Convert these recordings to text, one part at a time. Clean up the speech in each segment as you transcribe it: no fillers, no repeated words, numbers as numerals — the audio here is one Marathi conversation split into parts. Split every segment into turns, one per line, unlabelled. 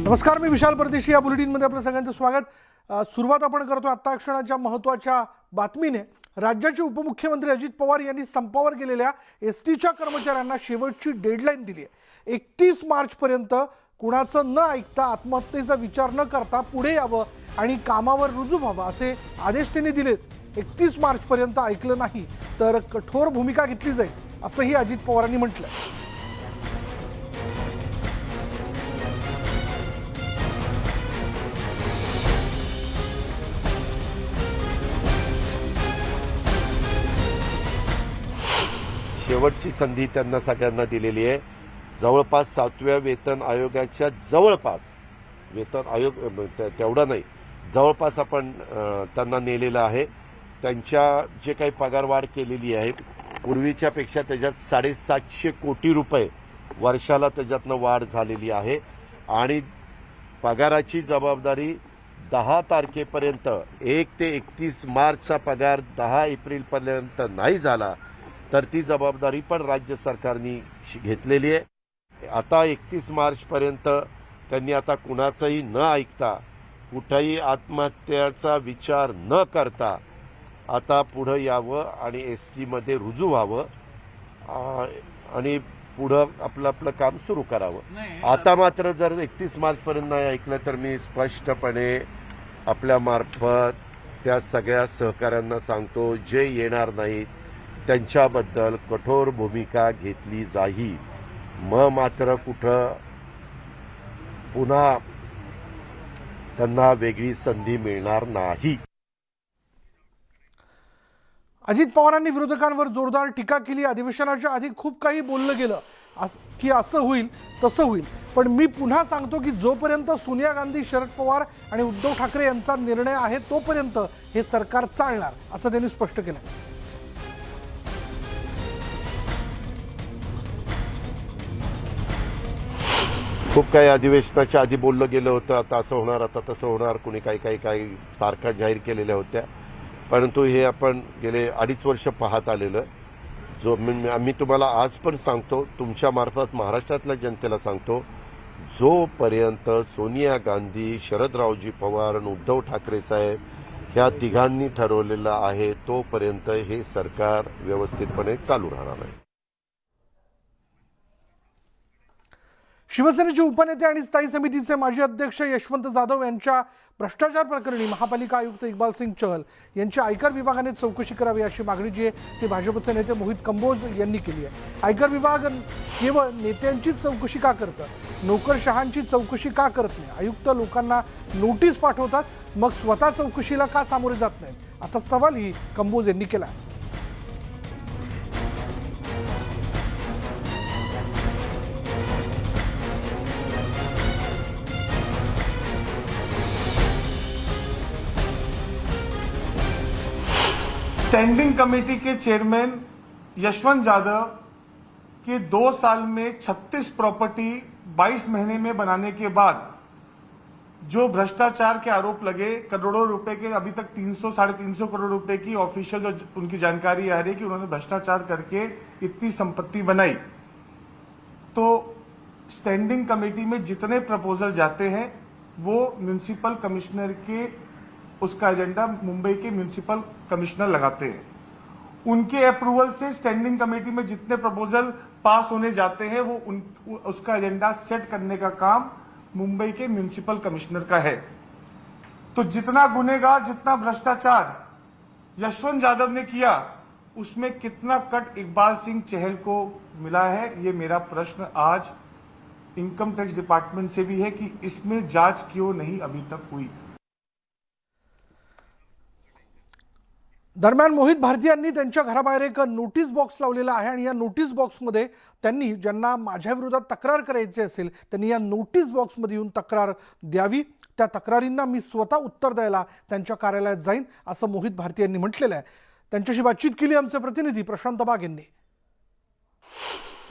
नमस्कार, मी विशाल परदेशी. या बुलेटिनमध्ये आपलं सगळ्यांचं स्वागत. सुरुवात आपण करतो आता क्षणाच्या महत्त्वाच्या बातमीने. राज्याचे उपमुख्यमंत्री अजित पवार यांनी संपावर गेलेल्या एसटीच्या कर्मचाऱ्यांना शेवटची डेडलाईन दिली आहे. 31 मार्चपर्यंत कुणाचं न ऐकता आत्महत्येचा विचार न करता पुढे यावं आणि कामावर रुजू व्हावं असे आदेश त्यांनी दिलेत. 31 मार्चपर्यंत ऐकलं नाही तर कठोर भूमिका घेतली जाईल असंही अजित पवारांनी म्हटलं.
शेवटची संधी त्यांना सगळ्यांना दिलेली आहे. जवळपास 7व्या वेतन आयोगाच्या जवळपास, वेतन आयोग तेवढा नाही, जवळपास आपण त्यांना नेलेलं आहे. त्यांच्या जे काही पगारवाढ केलेली आहे पूर्वीच्यापेक्षा त्याच्यात 750 कोटी रुपये वर्षाला त्याच्यातनं वाढ झालेली आहे. आणि पगाराची जबाबदारी 10 तारखेपर्यंत 1 ते 31 मार्चचा पगार 10 एप्रिलपर्यंत नाही झाला तर ती जबाबदारी पण राज्य सरकारने घेतलेली आहे. आता 31 मार्चपर्यंत त्यांनी आता कुणाचंही न ऐकता, कुठंही आत्महत्याचा विचार न करता आता पुढं यावं आणि एस टीमध्ये रुजू व्हावं आणि पुढं आपलं आपलं काम सुरू करावं. आता मात्र जर 31 मार्चपर्यंत नाही ऐकलं तर मी स्पष्टपणे आपल्यामार्फत त्या सगळ्या सहकाऱ्यांना सांगतो, जे येणार नाहीत त्यांच्याबद्दल कठोर भूमिका घेतली जाईल. मात्र कुठं पुन्हा त्यांना वेगळी संधी मिळणार नाही.
अजित पवारांनी विरोधकांवर जोरदार टीका केली. अधिवेशनाच्या आधी खूप काही बोललं गेलं की असं होईल तसं होईल, पण मी पुन्हा सांगतो की जोपर्यंत सोनिया गांधी, शरद पवार आणि उद्धव ठाकरे यांचा निर्णय आहे तोपर्यंत हे सरकार चालणार असं त्यांनी स्पष्ट केलं.
खूप काही अधिवेशनाच्या आधी बोललं गेलं होतं, आता असं होणार, आता तसं होणार, कुणी काही तारखा जाहीर केलेल्या होत्या. परंतु हे आपण गेले 2.5 वर्ष पाहत आलेलं. आम्ही तुम्हाला आज पण सांगतो, तुमच्या मार्फत महाराष्ट्रातल्या जनतेला सांगतो, जोपर्यंत सोनिया गांधी, शरदरावजी पवार आणि उद्धव ठाकरे साहेब ह्या तिघांनी ठरवलेलं आहे तोपर्यंत हे सरकार व्यवस्थितपणे चालू राहणार आहे.
शिवसेनेचे उपनेते आणि स्थायी समितीचे माजी अध्यक्ष यशवंत जाधव यांच्या भ्रष्टाचार प्रकरणी महापालिका आयुक्त इक्बाल सिंग चहल यांची आयकर विभागाने चौकशी करावी अशी मागणी जी आहे ती भाजपचे नेते मोहित कंबोज यांनी केली आहे. आयकर विभाग केवळ नेत्यांचीच चौकशी का करतं, नोकरशहांची चौकशी का करत नाही? आयुक्त लोकांना नोटीस पाठवतात, मग स्वतः चौकशीला का सामोरे जात नाहीत असा सवालही कंबोज यांनी केला.
स्टैंडिंग कमेटी के चेयरमैन यशवंत जाधव के 2 साल में 36 प्रॉपर्टी 22 महीने में बनाने के बाद जो भ्रष्टाचार के आरोप लगे, करोड़ों रुपए के, अभी तक 300-350 करोड़ रुपए की ऑफिशियल जो उनकी जानकारी आ रही है कि उन्होंने भ्रष्टाचार करके इतनी संपत्ति बनाई. तो स्टैंडिंग कमेटी में जितने प्रपोजल जाते हैं वो म्युनिसिपल कमिश्नर के, उसका एजेंडा मुंबई के म्युनिसिपल कमिश्नर लगाते हैं. उनके अप्रूवल से स्टैंडिंग कमेटी में जितने प्रपोजल पास होने जाते हैं वो उसका एजेंडा सेट करने का काम मुंबई के म्युनिसिपल कमिश्नर का है. तो जितना गुनेगार, जितना भ्रष्टाचार यशवंत जाधव ने किया, उसमें कितना कट इकबाल सिंह चहल को मिला है, ये मेरा प्रश्न आज इनकम टैक्स डिपार्टमेंट से भी है कि इसमें जांच क्यों नहीं अभी तक हुई.
दरम्यान मोहित भारतीयांनी त्यांच्या घराबाहेर एक नोटीस बॉक्स लावलेला आहे आणि या नोटीस बॉक्समध्ये त्यांनी ज्यांना माझ्या विरोधात तक्रार करायची असेल त्यांनी या नोटीस बॉक्समध्ये येऊन तक्रार द्यावी. त्या तक्रारींना मी स्वतः उत्तर द्यायला त्यांच्या कार्यालयात जाईन असं मोहित भारतीयांनी म्हटलेलं आहे. त्यांच्याशी बातचीत केली आमचे प्रतिनिधी प्रशांत बाग यांनी.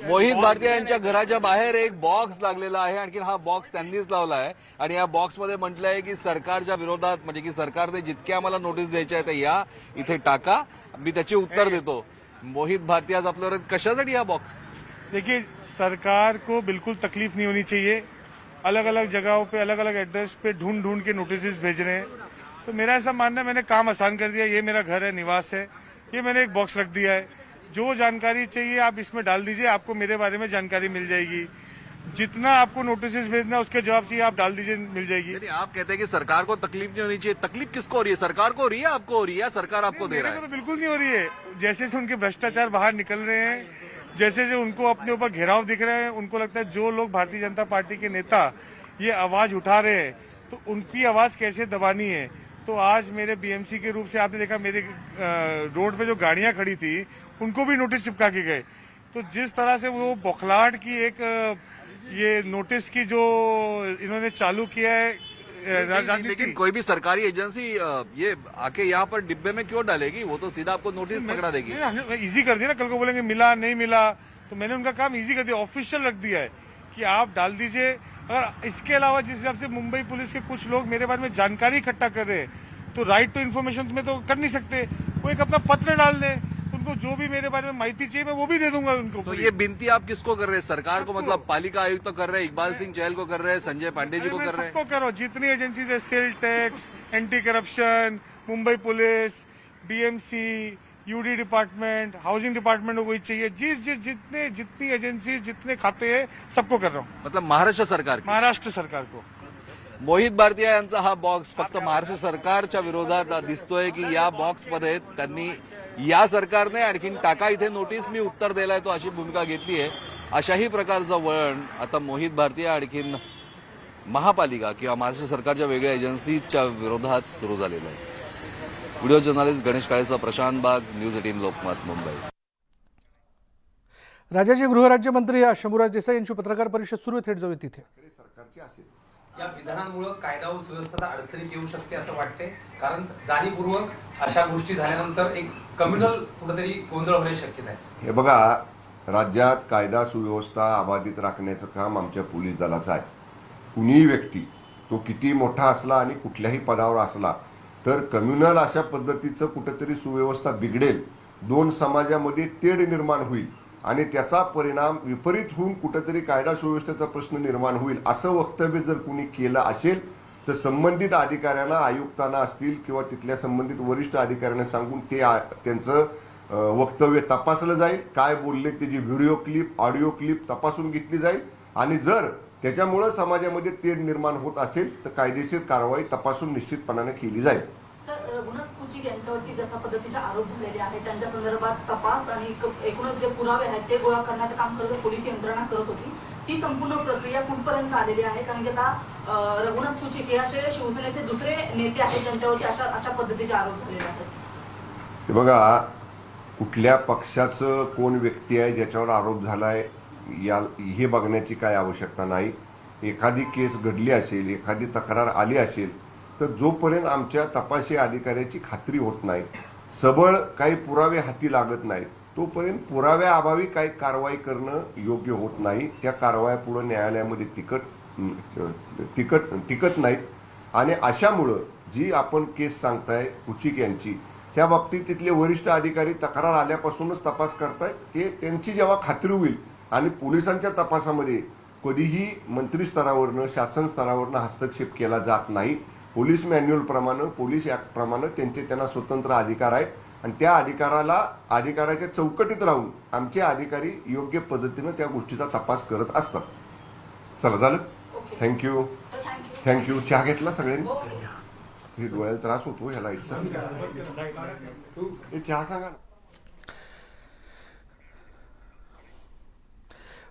मोहित भारती यांच्या घराच्या बाहेर एक बॉक्स लागलेला आहे. आणखी हा बॉक्स त्यांनीच लावला आहे आणि या बॉक्समध्ये म्हटलं आहे की सरकारच्या विरोधात, म्हणजे की सरकारने जितक्या आम्हाला नोटीस द्यायच्या आहेत या इथे टाका, मी त्याची उत्तर देतो. मोहित भारती आज आपल्यावर कशासाठी हा बॉक्स?
देखिए, सरकार को बिल्कुल तकलीफ नहीं होनी चाहिए अलग अलग जगहों पे अलग अलग एड्रेस पे ढूंढ ढूंढ के नोटिस भेज रहे हैं। तो मेरा ऐसा मानना है मैंने काम आसान कर दिया। ये मेरा घर है, निवास है, ये मैंने एक बॉक्स रख दिया है। जो जानकारी चाहिए आप इसमें डाल दीजिए, आपको मेरे बारे में जानकारी मिल जाएगी। जितना आपको नोटिस भेजना उसके जवाब चाहिए आप डाल दीजिए, मिल जाएगी।
यानी आप कहते हैं कि सरकार को तकलीफ नहीं होनी चाहिए। तकलीफ किसको हो रही है? सरकार को हो रही है, आपको हो रही है, या सरकार आपको दे रहा
मेरे
है?
को तो बिल्कुल नहीं हो रही है। जैसे से उनके भ्रष्टाचार बाहर निकल रहे हैं, जैसे से उनको अपने ऊपर घेराव दिख रहे हैं, उनको लगता है जो लोग भारतीय जनता पार्टी के नेता ये आवाज उठा रहे हैं तो उनकी आवाज कैसे दबानी है। तो आज मेरे बीएमसी के रूप से आपने देखा मेरे रोड पे जो गाड़ियां खड़ी थी उनको भी नोटिस चिपका के गए। तो जिस तरह से वो बौखलाहट की एक ये नोटिस की जो इन्होंने चालू किया है राजनीति।
लेकिन कोई भी सरकारी एजेंसी ये आके यहाँ पर डिब्बे में क्यों डालेगी? वो तो सीधा आपको नोटिस पकड़ा देगी।
इजी कर दिया ना, कल को बोलेंगे मिला नहीं मिला, तो मैंने उनका काम इजी कर दिया, ऑफिशियल रख दिया है कि आप डाल दीजिए। अगर इसके अलावा जिस हिसाब से मुंबई पुलिस के कुछ लोग मेरे बारे में जानकारी इकट्ठा कर रहे हैं तो राइट टू इन्फॉर्मेशन में तो कर नहीं सकते, वो एक अपना पत्र डाल दें, उनको जो भी मेरे बारे में माहिती चाहिए मैं वो भी दे दूंगा उनको।
तो ये विनती आप किसको कर रहे हैं? सरकार को, मतलब पालिका आयुक्त तो कर रहे हैं, इकबाल सिंह चहल को कर रहे हैं, संजय पांडे जी को कर रहे हैं?
सबको करो, जितनी एजेंसीज है, sale tax, anti corruption, Mumbai police, BMC, UD department, housing department को कोई चाहिए, जितनी एजेंसी जितने खाते हैं सबको कर रहा हूँ।
मतलब महाराष्ट्र सरकार की?
महाराष्ट्र सरकार को।
मोहित भारतीय यांचा हा बॉक्स फक्त महाराष्ट्र सरकारच्या विरोधात दिसतोय की या बॉक्समध्ये त्यांनी या सरकारने आणखीन टाका इथे नोटीस मी उत्तर दिलाय तो अशी भूमिका घेतली आहे। अशाही प्रकारचं वळण आता मोहित भारतीय आणखीन महापालिका किंवा महाराष्ट्र सरकारच्या वेगळ्या एजन्सीच्या विरोधात सुरू झालेलं आहे। व्हिडिओ जर्नलिस्ट गणेश काळेसह प्रशांत बाग, न्यूज 18 लोकमत, मुंबई।
राज्याचे गृहराज्यमंत्री शंभूराज देसाई यांची पत्रकार परिषद सुरू आहे, थेट जाऊया तिथे.
या विधानांमुळे कायदा व सुव्यवस्था अडचणीत येऊ शकते असं वाटते, कारण जाणीवपूर्वक अशा गोष्टी झाल्यानंतर एक कम्युनल कुठेतरी गोंधळ होण्याची शक्यता आहे.
हे बघा, राज्यात कायदा सुव्यवस्था अबाधित राखण्याचं काम आमच्या पोलीस दलाचं आहे. कुणीही व्यक्ती तो किती मोठा असला आणि कुठल्याही पदावर असला तर कम्युनल अशा पद्धतीचं कुठेतरी सुव्यवस्था बिघडेल, दोन समाजामध्ये तेढ निर्माण होईल आणि त्याचा परिणाम विपरीत होऊन कुठेतरी कायदा सुव्यवस्थेचा प्रश्न निर्माण होईल असं वक्तव्य जर कुणी केलं असेल तर संबंधित अधिकाऱ्यांना, आयुक्तांना असतील किंवा तिथल्या संबंधित वरिष्ठ अधिकाऱ्यांना सांगून ते त्यांचं वक्तव्य तपासलं जाईल. काय बोलले त्याची व्हिडिओ क्लिप, ऑडिओ क्लिप तपासून घेतली जाईल आणि जर त्याच्यामुळे समाजामध्ये तेढ निर्माण होत असेल तर कायदेशीर कारवाई तपासून निश्चितपणाने केली जाईल.
तर रघुनाथ कुचिक यांच्यावरती जशा पद्धतीचे आरोप झालेले आहेत त्यांच्या संदर्भात तपास आणि एकूणच जे पुरावे आहेत ते गोळा करण्याचं काम करत पोलीस यंत्रणा करत होती. ती संपूर्ण प्रक्रिया कुठपर्यंत आलेली आहे? कारण की आता रघुनाथ कुचिक हे असे शिवसेनेचे दुसरे नेते आहेत त्यांच्यावरती अशा पद्धतीचे आरोप झालेले आहेत.
हे बघा, कुठल्या पक्षाचं कोण व्यक्ती आहे ज्याच्यावर आरोप झालाय या हे बघण्याची काय आवश्यकता नाही. एखादी केस घडली असेल, एखादी तक्रार आली असेल तर जोपर्यंत आमच्या तपासी अधिकाऱ्याची खात्री होत नाही, सबळ काही पुरावे हाती लागत नाही, तोपर्यंत पुराव्याअभावी काही कारवाई करणं योग्य होत नाही. त्या कारवाया पुढे न्यायालयामध्ये टिकत नाहीत आणि अशामुळं जी आपण केस सांगताय कुचिक यांची, त्या बाबतीत तिथले वरिष्ठ अधिकारी तक्रार आल्यापासूनच तपास करतायत. ते त्यांची जेव्हा खात्री होईल आणि पोलिसांच्या तपासामध्ये कधीही मंत्री स्तरावरनं, शासन स्तरावरनं हस्तक्षेप केला जात नाही. पोलीस मॅन्युअल प्रमाणे, पोलीस ऍक्ट प्रमाणे त्यांना स्वतंत्र अधिकार आहेत आणि त्या अधिकाराच्या चौकटीत राहून आमचे अधिकारी योग्य पद्धतीने त्या गोष्टीचा तपास करत असतात. चला, झालं. थँक्यू. चहा घेतला सगळ्यांनी? हे डोळ्याला त्रास होतो ह्या लाईटचा. चहा सांगा ना.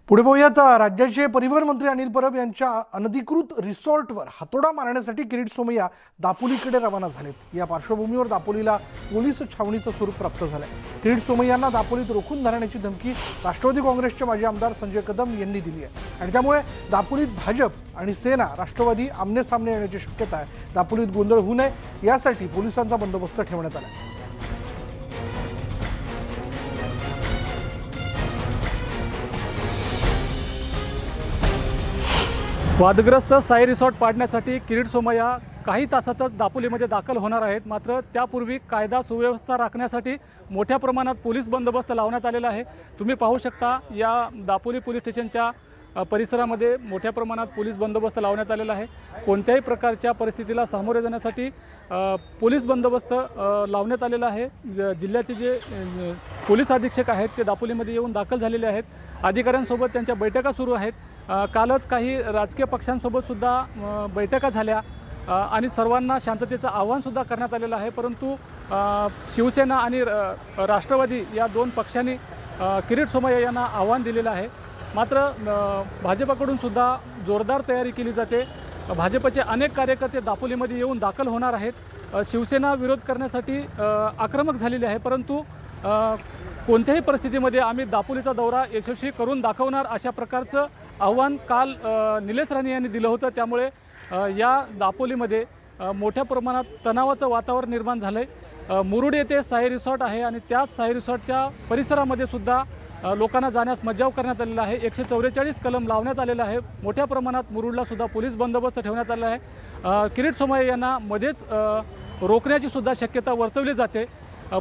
पुढे पाहूयात. राज्याचे परिवहन मंत्री अनिल परब यांच्या अनधिकृत रिसॉर्टवर हातोडा मारण्यासाठी किरीट सोमय्या दापोलीकडे रवाना झालेत. या पार्श्वभूमीवर दापोलीला पोलीस छावणीचं स्वरूप प्राप्त झालंय. किरीट सोमय्यांना दापोलीत रोखून धरण्याची धमकी राष्ट्रवादी काँग्रेसचे माजी आमदार संजय कदम यांनी दिली आहे आणि त्यामुळे दापोलीत भाजप आणि सेना, राष्ट्रवादी आमने-सामने येण्याची शक्यता आहे. दापोलीत गोंधळ होऊ नये यासाठी पोलिसांचा बंदोबस्त ठेवण्यात आला आहे.
वादग्रस्त साई रिसॉर्ट पाडण्यासाठी किरीट सोमय्या काही तासातच दापोलीमध्ये दाखल होणार आहेत. मात्र त्यापूर्वी कायदा सुव्यवस्था राखण्यासाठी मोठ्या प्रमाणात पोलीस बंदोबस्त लावण्यात आलेला आहे. तुम्ही पाहू शकता या दापोली पोलीस स्टेशनच्या परिसरामध्ये मोठ्या प्रमाणात पोलीस बंदोबस्त लावण्यात आलेला आहे. कोणत्याही प्रकारच्या परिस्थितीला सामोरे जाण्यासाठी पोलीस बंदोबस्त लावण्यात आलेला आहे. जिल्ह्याचे जे पोलीस अधीक्षक आहेत ते दापोलीमध्ये येऊन दाखल झालेले आहेत. अधिकाऱ्यांसोबत त्यांच्या बैठका सुरू आहेत. कालच काही राजकीय पक्षांसोबतसुद्धा बैठका झाल्या आणि सर्वांना शांततेचं आवाहनसुद्धा करण्यात आलेलं आहे. परंतु शिवसेना आणि राष्ट्रवादी या दोन पक्षांनी किरीट सोमय्या यांना आव्हान दिलेलं आहे. मात्र भाजपकडून सुद्धा जोरदार तयारी केली जाते. भाजपचे अनेक कार्यकर्ते दापोलीमध्ये येऊन दाखल होणार आहेत. शिवसेना विरोध करण्यासाठी आक्रमक झालेली आहे. परंतु कोणत्याही परिस्थितीमध्ये आम्ही दापोलीचा दौरा यशस्वी करून दाखवणार अशा प्रकारचं आव्हान काल निलेश राणे यांनी दिलं होतं. त्यामुळे या दापोलीमध्ये मोठ्या प्रमाणात तणावाचं वातावरण निर्माण झालं आहे. मुरुड येथे साई रिसॉर्ट आहे आणि त्याच साई रिसॉर्टच्या परिसरामध्ये सुद्धा लोकांना जाण्यास मज्जाव करण्यात आलेला आहे. 144 कलम लावण्यात आलेला आहे. मोठ्या प्रमाणात मुरुडला सुद्धा पोलीस बंदोबस्त ठेवण्यात आला आहे. किरीट सोमय्या यांना मध्येच रोखण्याची सुद्धा शक्यता वर्तवली जाते.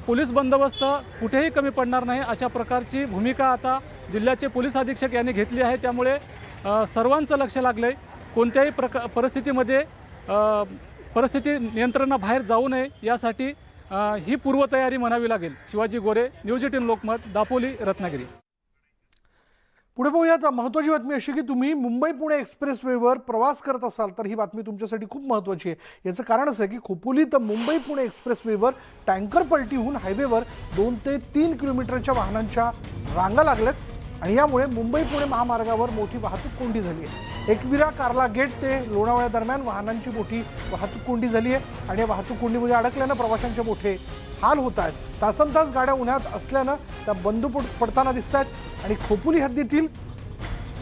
पोलीस बंदोबस्त कुठेही कमी पडणार नाही अशा प्रकारची भूमिका आता जिल्ह्याचे पोलीस अधीक्षक यांनी घेतली आहे. त्यामुळे सर्वांचं लक्ष लागलं आहे. कोणत्याही परिस्थितीमध्ये परिस्थिती नियंत्रणाबाहेर जाऊ नये यासाठी ही पूर्वतयारी म्हणावी लागेल. शिवाजी गोरे, न्यूज 18 लोकमत, दापोली, रत्नागिरी.
पुढे पाहूयात. महत्त्वाची बातमी अशी की तुम्ही मुंबई पुणे एक्सप्रेसवेवर प्रवास करत असाल तर ही बातमी तुमच्यासाठी खूप महत्त्वाची आहे. याचं कारण असं आहे की खोपोलीत मुंबई पुणे एक्सप्रेसवेवर टँकर पलटी होऊन हायवेवर 2 ते 3 किलोमीटरच्या वाहनांच्या रांगा लागल्यात आणि यामुळे मुंबई पुणे महामार्गावर मोठी वाहतूक कोंडी झाली आहे. एकविरा कार्ला गेट ते लोणावळ्या दरम्यान वाहनांची मोठी वाहतूक कोंडी झाली आहे आणि या वाहतूक कोंडीमध्ये अडकल्यानं प्रवाशांचे मोठे हाल होत आहेत. तासनतास गाड्या उन्हात असल्यानं त्या बंद पडताना दिसत आहेत आणि खोपोली हद्दीतील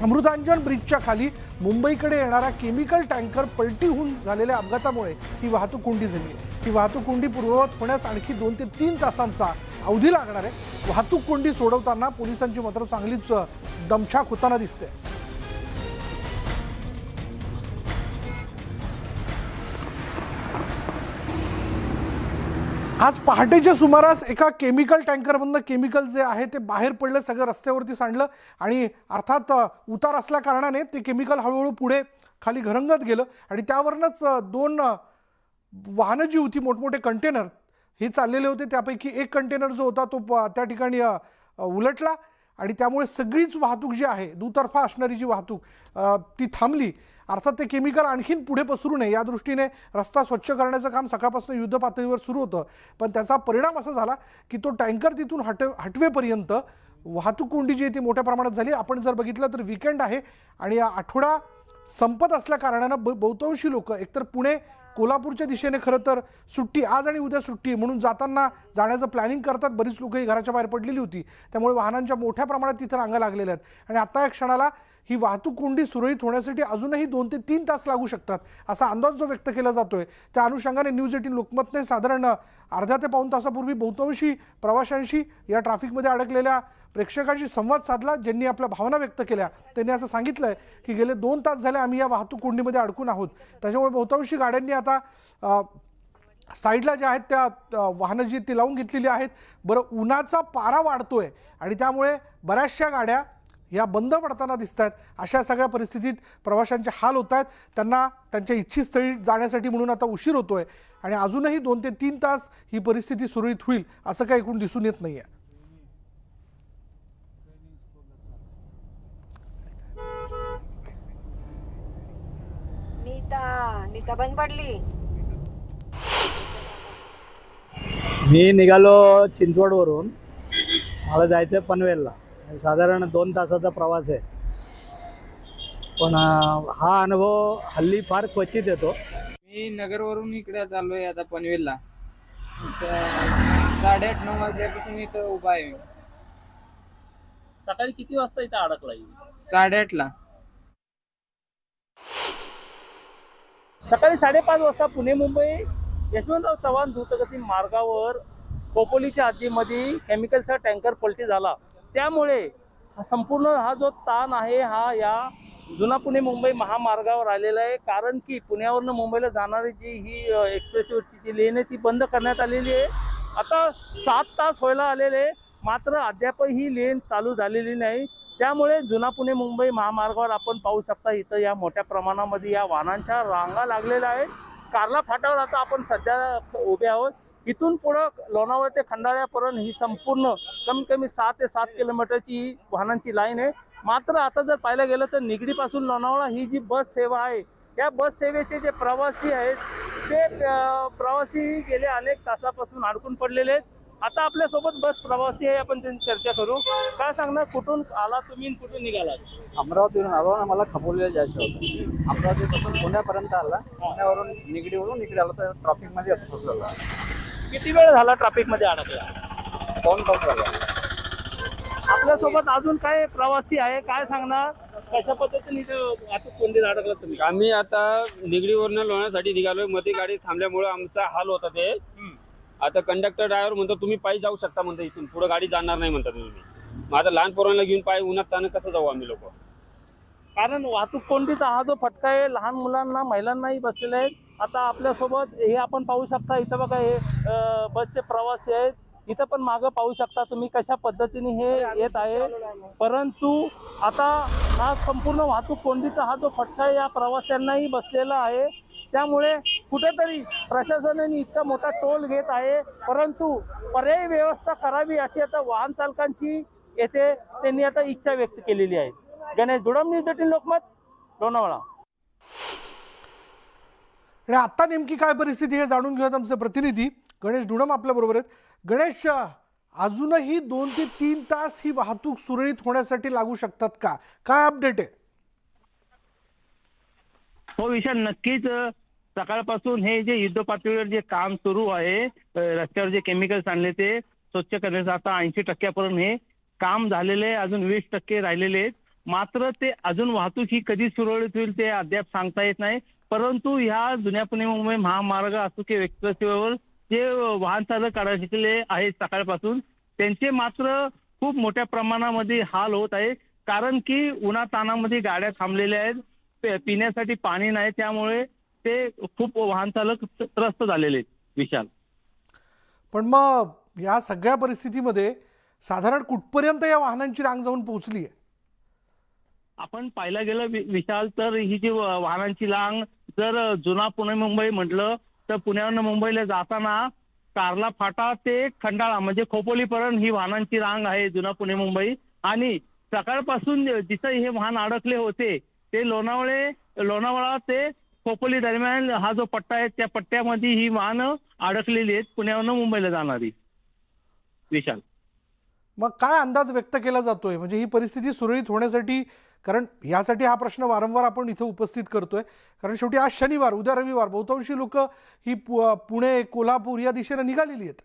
अमृतांजन ब्रिजच्या खाली मुंबईकडे येणारा केमिकल टँकर पलटी होऊन झालेल्या अपघातामुळे ही वाहतूक कोंडी झाली आहे. ही वाहतूक कोंडी पूर्ववत होण्यास आणखी 2 ते 3 तासांचा अवधी लागणार आहे. वाहतूक कोंडी सोडवताना पोलिसांची मात्र चांगलीच दमछाक होताना दिसते. आज पहाटेच्या सुमारास एका केमिकल टँकरमधनं केमिकल जे आहे ते बाहेर पडलं, सगळं रस्त्यावरती सांडलं आणि अर्थात उतार असल्या कारणाने ते केमिकल हळूहळू पुढे खाली घरंगत गेलं आणि त्यावरूनच 2 वाहनं जी होती, मोठमोठे कंटेनर हे चाललेले होते, त्यापैकी एक कंटेनर जो होता तो त्या ठिकाणी उलटला आणि त्यामुळे सगळीच वाहतूक जी आहे, दुतर्फा असणारी जी वाहतूक ती थांबली. अर्थात ते केमिकल आणखीन पुढे पसरू नये या दृष्टीने रस्ता स्वच्छ करण्याचं काम सकाळपासून युद्ध पातळीवर सुरू होतं. पण त्याचा परिणाम असा झाला की तो टँकर तिथून हटवेपर्यंत वाहतूक कोंडी जी आहे ती मोठ्या प्रमाणात झाली. आपण जर बघितलं तर वीकेंड आहे आणि या आठवडा संपत असल्या कारणानं बहुतांशी लोक एकतर पुणे कोल्हापूरच्या दिशेने खरं तर सुट्टी, आज आणि उद्या सुट्टी म्हणून जाण्याचं प्लॅनिंग करतात. बरीच लोक ही घराच्या बाहेर पडलेली होती. त्यामुळे वाहनांच्या मोठ्या प्रमाणात तिथं रांगा लागलेल्या आहेत आणि आता या क्षणाला ही वाहतूक कोंडी सुरळीत होण्यासाठी अजूनही 2 ते 3 तास लागू शकतात असा अंदाज जो व्यक्त केला जातोय. त्या अनुषंगाने न्यूज 18 लोकमतने साधारण अर्ध्या ते पाऊण तासापूर्वी बहुतांशी प्रवाशांशी, या ट्रॅफिकमध्ये अडकलेल्या प्रेक्षकांशी संवाद साधला. ज्यांनी आपल्या भावना व्यक्त केल्या त्यांनी असं सांगितलंय की गेले 2 तास झाले आम्ही या वाहतूक कोंडीमध्ये अडकून आहोत. त्याच्यामुळे बहुतांशी गाड्यांनी आता साईडला ज्या आहेत त्या वाहनं जी ती लावून घेतलेली आहेत. बरं, उन्हाचा पारा वाढतोय आणि त्यामुळे बऱ्याचशा गाड्या या बंद पडताना दिसत आहेत. अशा सगळ्या परिस्थितीत प्रवाशांचे हाल होत आहेत. त्यांना त्यांच्या इच्छितस्थळी जाण्यासाठी म्हणून आता उशीर होतोय आणि अजूनही 2 ते 3 तास ही परिस्थिती सुरळीत होईल असं काही एकूण दिसून येत नाही आहे.
नीता बंद पडली.
मी निघालो चिंचवडवरून, मला जायचं आहे पनवेलला. साधारण 2 तासाचा प्रवास आहे. पण हा अनुभव हल्ली फार क्वचित येतो.
मी नगरवरून इकडे चाललोय आता पनवेलला. 8:30-9 वाजल्यापासून इथं उभा आहे.
सकाळी किती वाजता इथं अडकला?
8:30ला.
सकाळी 5:30 वाजता पुणे मुंबई यशवंतराव चव्हाण द्रुतगती मार्गावर खोपोलीच्या हद्दीमध्ये केमिकलचा टँकर पलटी झाला. त्यामुळे संपूर्ण हा जो ताण आहे हा या जुना पुणे मुंबई महामार्गावर आलेला आहे. कारण की पुण्यावरनं मुंबईला जाणारी जी ही एक्सप्रेसवरची जी लेन आहे ती बंद करण्यात आलेली आहे. आता 7 तास व्हायला आलेले, मात्र अद्यापही ही लेन चालू झालेली नाही. त्यामुळे जुना पुणे मुंबई महामार्गावर आपण पाहू शकता इथं या मोठ्या प्रमाणामध्ये या वाहनांच्या रांगा लागलेल्या आहेत. कार्ला फाटावर आता आपण सध्या उभे आहोत. इथून पुढं लोणावळा ते खंडाळ्यापर्यंत ही संपूर्ण कमीत कमी 6 ते 7 किलोमीटरची वाहनांची लाईन आहे. मात्र आता जर पाहायला गेलं तर निगडीपासून लोणावळा ही जी बस सेवा आहे, या बस सेवेचे जे प्रवासी आहेत ते प्रवासी गेले अनेक तासापासून अडकून पडलेले आहेत. आता आपल्यासोबत बस प्रवासी आहे, आपण त्यांची चर्चा करू. काय सांगणार, कुठून आला तुम्ही आणि कुठून निघाला?
अमरावतीवरून आलो ना, मला खपोलीला जायचं होतं. अमरावतीपासून पुण्यापर्यंत आला, पुण्यावरून निगडीवरून इकडे आलो तर ट्रॅफिकमध्ये असं फसलो.
किती वेळ झाला ट्रॅफिक मध्ये अडकला?
2 तास झाला.
आपल्यासोबत अजून काय प्रवासी आहे, काय सांगणार, कशा पद्धतीने वाहतूक कोंडीत अडकला तुम्ही?
आम्ही आता निगडीवरनं लोण्यासाठी निघालोय. मध्ये गाडी थांबल्यामुळे आमचा हाल होता ते. आता कंडक्टर ड्रायव्हर म्हणतो तुम्ही पायी जाऊ शकता म्हणतो, इथून पुढे गाडी जाणार नाही म्हणतात तुम्ही. मग आता लहान पोरांना घेऊन पायी उन्हात तानं कसं जाऊ आम्ही लोक?
कारण वाहतूक कोंडीचा हा जो फटका आहे लहान मुलांना महिलांनाही बसलेले आहेत. आता आपल्यासोबत हे आपण पाहू शकता, इथं बघा हे बसचे प्रवासी आहेत. इथं पण मागं पाहू शकता तुम्ही कशा पद्धतीने हे येत आहे. परंतु आता हा संपूर्ण वाहतूक कोंडीचा हा जो फटका या प्रवाशांनाही बसलेला आहे. त्यामुळे कुठेतरी प्रशासनाने इतका मोठा टोल घेत आहे, परंतु पर्यायी व्यवस्था करावी अशी आता वाहन चालकांची येथे त्यांनी आता इच्छा व्यक्त केलेली आहे. गणेश दुडम, न्यूज 18 लोकमत, लोणावळा.
आणि आता नेमकी काय परिस्थिती हे जाणून घेऊयात. आमचे प्रतिनिधी गणेश दुडम आपल्या बरोबर आहेत. गणेश, अजूनही 2 ते 3 तास ही वाहतूक सुरळीत होण्यासाठी लागू शकतात का? काय अपडेट आहे?
हो विशाल, नक्कीच सकाळपासून हे जे युद्ध पातळीवर जे काम सुरू आहे, रस्त्यावर जे केमिकल्स आणले ते स्वच्छ करण्याचं आता 80% हे काम झालेले आहे. अजून 20% राहिलेले आहेत. मात्र ते अजून वाहतूक ही कधी सुरळीत होईल ते अद्याप सांगता येत नाही. परंतु ह्या जुन्या पुणे मुंबई महामार्ग असो की एक्सप्रेस वेवर जे वाहन चालक अडकलेले आहेत सकाळपासून, त्यांचे मात्र खूप मोठ्या प्रमाणामध्ये हाल होत आहे. कारण की उन्हातानामध्ये गाड्या थांबलेल्या आहेत, पिण्यासाठी पाणी नाही, त्यामुळे ते खूप वाहन चालक त्रस्त झालेले आहेत. विशाल,
पण मग या सगळ्या परिस्थितीमध्ये साधारण कुठपर्यंत या वाहनांची रांग जाऊन पोहोचली आहे?
आपण पाहायला गेलं विशाल तर ही जी वाहनांची रांग जर जुना पुणे मुंबई म्हटलं तर पुण्यावरून मुंबईला जाताना कार्ला फाटा ते खंडाळा म्हणजे खोपोलीपर्यंत ही वाहनांची रांग आहे जुना पुणे मुंबई. आणि सकाळपासून जिथं हे वाहन अडकले होते ते लोणावळा ते खोपोली दरम्यान हा जो पट्टा आहे त्या पट्ट्यामध्ये ही वाहनं अडकलेली आहेत पुण्यावरून मुंबईला जाणारी. विशाल,
मग काय अंदाज व्यक्त केला जातोय म्हणजे ही परिस्थिती सुरळीत होण्यासाठी? कारण यासाठी हा प्रश्न वारंवार आपण इथं उपस्थित करतोय, कारण शेवटी आज शनिवार, उद्या रविवार, बहुतांशी लोक ही पुणे कोल्हापूर या दिशेने निघालेली आहेत.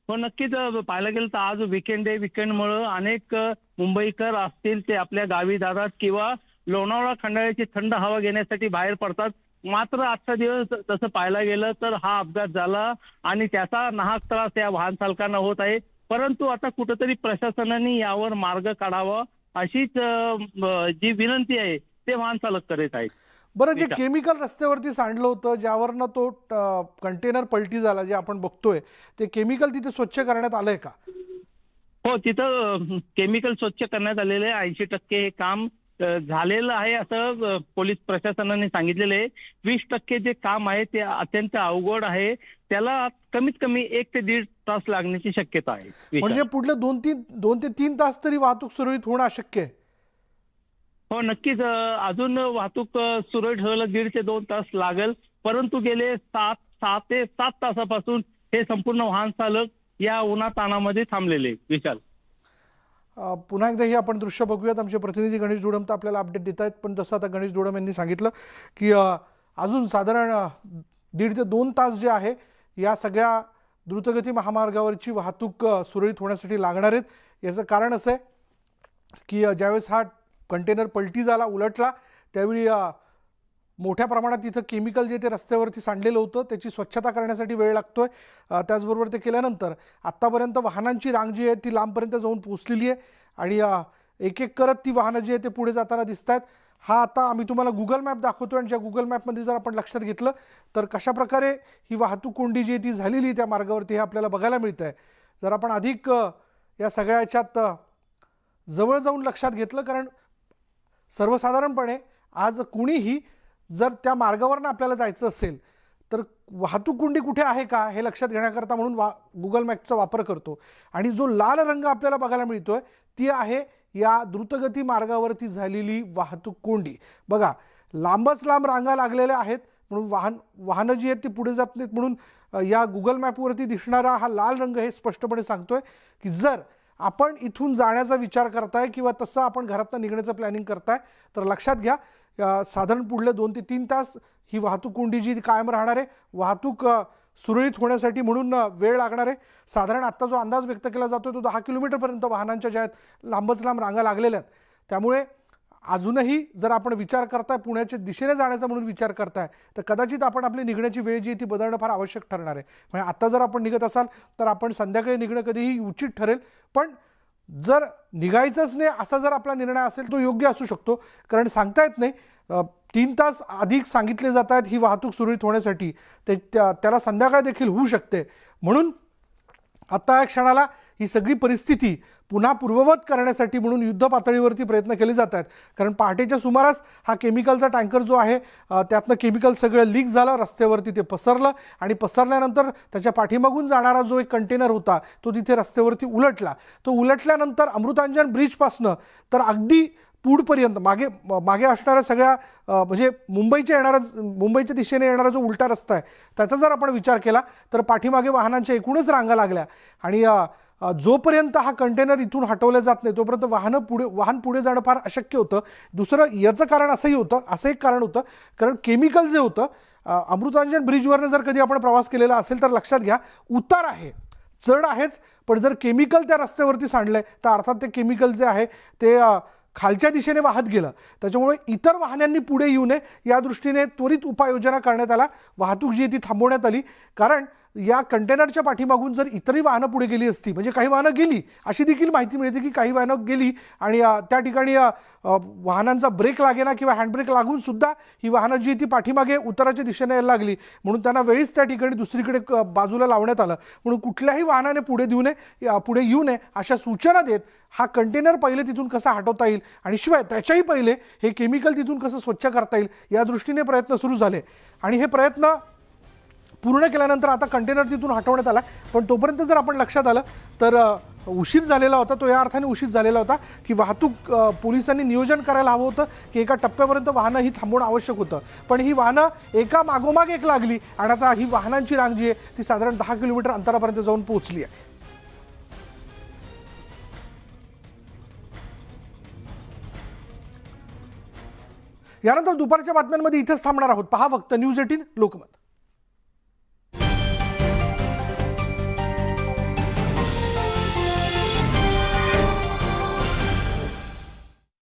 हो नक्कीच, पाहायला गेलं तर आज विकेंड आहे. विकेंडमुळे अनेक मुंबईकर असतील ते आपल्या गावी जातात किंवा लोणावळा खंडाळ्याची थंड हवा घेण्यासाठी बाहेर पडतात. मात्र आजचा दिवस तसं पाहायला गेलं तर हा अपघात झाला आणि त्याचा नाहक त्रास या वाहन चालकांना होत आहे. परंतु आता कुठेतरी प्रशासनाने यावर मार्ग काढावा अशीच जी विनंती आहे ते वाहन चालक करीत आहेत.
बरं, जे केमिकल रस्त्यावरती सांडलं होतं, ज्यावरनं तो कंटेनर पलटी झाला, जे आपण बघतोय, ते केमिकल तिथे स्वच्छ करण्यात आलंय का?
हो, तिथं केमिकल स्वच्छ करण्यात आलेले 80% हे काम झालेलं आहे असं पोलीस प्रशासनाने सांगितलेलं आहे. 20% जे काम आहे ते अत्यंत अवघड आहे, त्याला कमीत कमी 1 ते 1.5 तास लागण्याची शक्यता आहे.
म्हणजे पुढले 2 ते 3 तास तरी वाहतूक सुरळीत होणं अशक्य आहे?
हो नक्कीच, अजून वाहतूक सुरळीत व्हायला 1.5 ते 2 तास लागेल. परंतु गेले 6 ते 7 तासापासून हे संपूर्ण वाहन चालक या उन्हातानामध्ये थांबलेले. विशाल,
पुन्हा एकदा ही आपण दृश्य बघूयात. आमचे प्रतिनिधी गणेश दुडम तर आपल्याला अपडेट देत आहेत, पण जसं आता गणेश दुडम यांनी सांगितलं की अजून साधारण 1.5 ते 2 तास जे आहे या सगळ्या द्रुतगती महामार्गावरची वाहतूक सुरळीत होण्यासाठी लागणार आहेत. याचं कारण असं आहे की ज्यावेळेस हा कंटेनर पलटी झाला, उलटला, त्यावेळी मोठ्या प्रमाणात तिथं केमिकल जे ते रस्त्यावरती सांडलेलं होतं त्याची स्वच्छता करण्यासाठी वेळ लागतोय. त्याचबरोबर ते केल्यानंतर आत्तापर्यंत वाहनांची रांग जी आहे ती लांबपर्यंत जाऊन पोहोचलेली आहे आणि एक एक करत ती वाहनं जी आहे ते पुढे जाताना दिसत आहेत. हा आता आम्ही तुम्हाला गुगल मॅप दाखवतोय आणि ज्या गुगल मॅपमध्ये जर आपण लक्षात घेतलं तर कशा प्रकारे ही वाहतूक कोंडी जी आहे ती झालेली त्या मार्गावरती हे आपल्याला बघायला मिळतं आहे. जर आपण अधिक या सगळ्या याच्यात जवळ जाऊन लक्षात घेतलं, कारण सर्वसाधारणपणे आज कुणीही जर त्या मार्गावरनं आपल्याला जायचं असेल तर वाहतूक कोंडी कुठे आहे का हे लक्षात घेण्याकरता म्हणून गुगल मॅपचा वापर करतो. आणि जो लाल रंग आपल्याला बघायला मिळतोय ती आहे या द्रुतगती मार्गावरती झालेली वाहतूक कोंडी. बघा, लांबच लांब रांगा लागलेल्या आहेत म्हणून वाहनं जी आहेत ती पुढे जात नाहीत, म्हणून या गुगल मॅपवरती दिसणारा हा लाल रंग हे स्पष्टपणे सांगतोय की जर आपण इथून जाण्याचा विचार करताय किंवा तसं आपण घरातनं निघण्याचं प्लॅनिंग करताय तर लक्षात घ्या, साधारण पुढले 2 ते 3 तास ही वाहतूक कोंडी जी कायम राहणार आहे. वाहतूक सुरळीत होण्यासाठी म्हणून वेळ लागणार आहे. साधारण आत्ता जो अंदाज व्यक्त केला जातो तो 10 किलोमीटरपर्यंत वाहनांच्या ज्या आहेत लांबच लांब रांगा लागलेल्या आहेत. त्यामुळे अजूनही जर आपण विचार करताय पुण्याच्या दिशेने जाण्याचा म्हणून विचार करताय तर कदाचित आपण आपली निघण्याची वेळ जी ती बदलणं फार आवश्यक ठरणार आहे. म्हणजे आत्ता जर आपण निघत असाल तर आपण संध्याकाळी निघणं कधीही उचित ठरेल, पण जर निघायचंच नाही असा जर आपला निर्णय असेल तो योग्य असू शकतो, कारण सांगता येत नाही. 3 तास अधिक सांगितले जात आहेत ही वाहतूक सुरळीत होण्यासाठी, त्याला संध्याकाळ देखील होऊ शकते. म्हणून आता या क्षणाला ही सगळी परिस्थिती पुन्हा पूर्ववत करण्यासाठी म्हणून युद्ध पातळीवरती प्रयत्न केले जात आहेत. कारण पहाटेच्या सुमारास हा केमिकलचा टँकर जो आहे त्यातनं केमिकल सगळं लीक झालं, रस्त्यावरती ते पसरलं आणि पसरल्यानंतर त्याच्या पाठीमागून जाणारा जो एक कंटेनर होता तो तिथे रस्त्यावरती उलटला. तो उलटल्यानंतर अमृतांजन ब्रिजपासनं तर अगदी पूडपर्यंत मागे असणाऱ्या सगळ्या म्हणजे मुंबईच्या दिशेने येणारा जो उलटा रस्ता आहे त्याचा जर आपण विचार केला तर पाठीमागे वाहनांच्या एकूणच रांगा लागल्या. आणि जोपर्यंत हा कंटेनर इथून हटवला जात नाही तोपर्यंत वाहन पुढे जाणं फार अशक्य होतं. दुसरं याचं कारण असं एक कारण होतं, कारण केमिकल जे होतं अमृतांजन ब्रिजवरनं जर कधी आपण प्रवास केलेला असेल तर लक्षात घ्या, उतार आहे, चढ आहेच, पण जर केमिकल त्या रस्त्यावरती सांडलंय तर अर्थात ते केमिकल जे आहे ते खालच्या दिशेने वाहत गेलं. त्याच्यामुळे इतर वाहनांनी पुढे येऊ नये या दृष्टीने त्वरित उपाययोजना करण्यात आला. वाहतूक जी आहे ती थांबवण्यात आली, कारण या कंटेनरच्या पाठीमागून जर इतरही वाहनं पुढे गेली असती, म्हणजे काही वाहनं गेली अशी देखील माहिती मिळते की काही वाहनं गेली आणि त्या ठिकाणी वाहनांचा ब्रेक लागेना किंवा हँडब्रेक लागून सुद्धा ही वाहनं जी ती पाठीमागे उतराच्या दिशेने यायला लागली, म्हणून त्यांना वेळीच त्या ठिकाणी दुसरीकडे बाजूला लावण्यात आलं. म्हणून कुठल्याही वाहनाने पुढे येऊ नये अशा सूचना देत हा कंटेनर पहिले तिथून कसा हटवता येईल आणि शिवाय त्याच्याही पहिले हे केमिकल तिथून कसं स्वच्छ करता येईल या दृष्टीने प्रयत्न सुरू झाले. आणि हे प्रयत्न पूर्ण केल्यानंतर आता कंटेनर तिथून हटवण्यात आला. पण तोपर्यंत जर आपण लक्षात आलं तर उशीर झालेला होता. तो या अर्थाने उशीर झालेला होता की वाहतूक पोलिसांनी नियोजन करायला हवं होतं की एका टप्प्यापर्यंत वाहनं ही थांबवणं आवश्यक होतं, पण ही वाहनं एका मागोमाग एक लागली आणि आता ही वाहनांची रांग जी आहे ती साधारण 10 किलोमीटर अंतरापर्यंत जाऊन पोहोचली आहे. यानंतर दुपारच्या बातम्यांमध्ये इथेच थांबणार आहोत. पहा फक्त न्यूज 18 लोकमत.